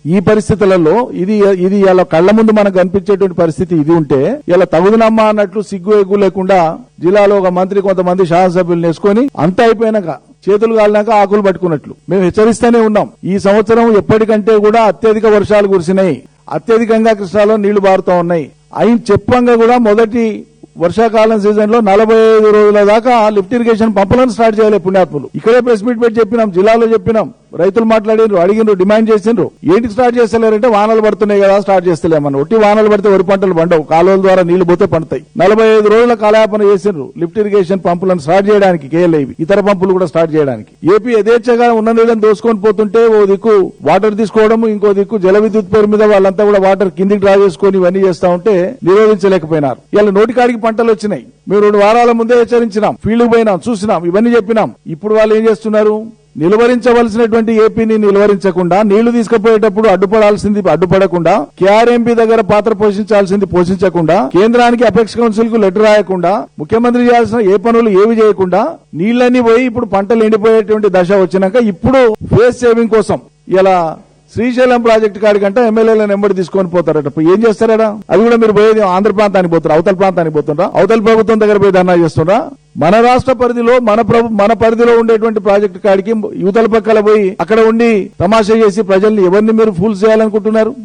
ఈ పరిస్థితులలో ఇది ఇలా కళ్ల ముందు మనకు కనిపించేటువంటి పరిస్థితి ఇది ఉంటే ఇలా తగుదనమ్మా అన్నట్లు సిగ్గు ఎగ్గు లేకుండా జిల్లాలో ఒక మంత్రి కొంతమంది శాసనసభ్యులు వేసుకొని అంత అయిపోయినాక చేతులు కాలినాక ఆకులు పట్టుకున్నట్లు మేము హెచ్చరిస్తూనే ఉన్నాం. ఈ సంవత్సరం ఎప్పటికంటే కూడా అత్యధిక వర్షాలు కురిసినాయి, అత్యధికంగా కృష్ణాలో నీళ్లు బారుతా ఉన్నాయి. అయిన చెప్పంగా కూడా మొదటి వర్షాకాలం సీజన్ లో 45 రోజుల దాకా లిఫ్ట్ ఇరిగేషన్ పంపులను స్టార్ట్ చేయాలి పుణ్యాత్ములు. ఇక్కడే ప్రెస్ మీట్ పెట్టి చెప్పినాం, జిల్లాలో చెప్పినాం, రైతులు మాట్లాడినరు, అడిగినరు, డిమాండ్ చేసిండ్రు. ఏంటికి స్టార్ట్ చేస్తలేరంటే వానలు పడుతున్నాయి కదా స్టార్ట్ చేస్తలేమన్న. ఒట్టి వానలు పడితే వరి పంటలు పండవు, కాలువల ద్వారా నీళ్లు పోతే పండుతాయి. 45 రోజుల కాలయాపన చేసిండ్రు లిఫ్ట్ ఇరిగేషన్ పంపులను స్టార్ట్ చేయడానికి, కేఎల్ఐవి ఇతర పంపులు కూడా స్టార్ట్ చేయడానికి. ఏపీ యథేచ్ఛగా ఉన్న నీళ్ళని దోసుకొని పోతుంటే ఓ దిక్కు వాటర్ తీసుకోవడం, ఇంకో దిక్కు జల విద్యుత్ పేరు మీద వాళ్ళంతా కూడా వాటర్ కిందికి డ్రా చేసుకుని ఇవన్నీ చేస్తా ఉంటే నిరోధించలేకపోయినారు. ఇలా నోటికాడికి పంటలు వచ్చినాయి. మేము 2 వారాల ముందే హెచ్చరించినాం, ఫీల్డ్ పోయినాం, చూసినాం, ఇవన్నీ చెప్పినాం. ఇప్పుడు వాళ్ళు ఏం చేస్తున్నారు? నిలువరించవలసినటువంటి ఏపీని నిలువరించకుండా, నీళ్లు తీసుకుపోయేటప్పుడు అడ్డుపడకుండా, కేఆర్ఎంపీ దగ్గర పాత్ర పోషించాల్సింది పోషించకుండా, కేంద్రానికి అపెక్స్ కౌన్సిల్ కు లెటర్ రాయకుండా, ముఖ్యమంత్రి చేయాల్సిన ఏ పనులు ఏవి చేయకుండా నీళ్లన్నీ పోయి ఇప్పుడు పంటలు ఎండిపోయేటువంటి దశ వచ్చినాక ఇప్పుడు ఫేస్ సేవింగ్ కోసం ఇలా శ్రీశైలం ప్రాజెక్టు కాడికంటే ఎమ్మెల్యేలను వెంబడి తీసుకొని పోతారట. ఏం చేస్తారట? అది కూడా మీరు పోయేది ఆంధ్ర ప్రాంతానికి పోతారా, అవతల ప్రాంతానికి పోతుండ్రా, అవతల ప్రభుత్వం దగ్గర పోయి ధర్నా చేస్తుండ్రా? మన రాష్ట్ర పరిధిలో మన పరిధిలో ఉండేటువంటి ప్రాజెక్టు కాడికి యువతల పక్కల పోయి అక్కడ ఉండి తమాషా చేసి ప్రజల్ని ఎవరిని మీరు ఫూల్ చేయాలనుకుంటున్నారు?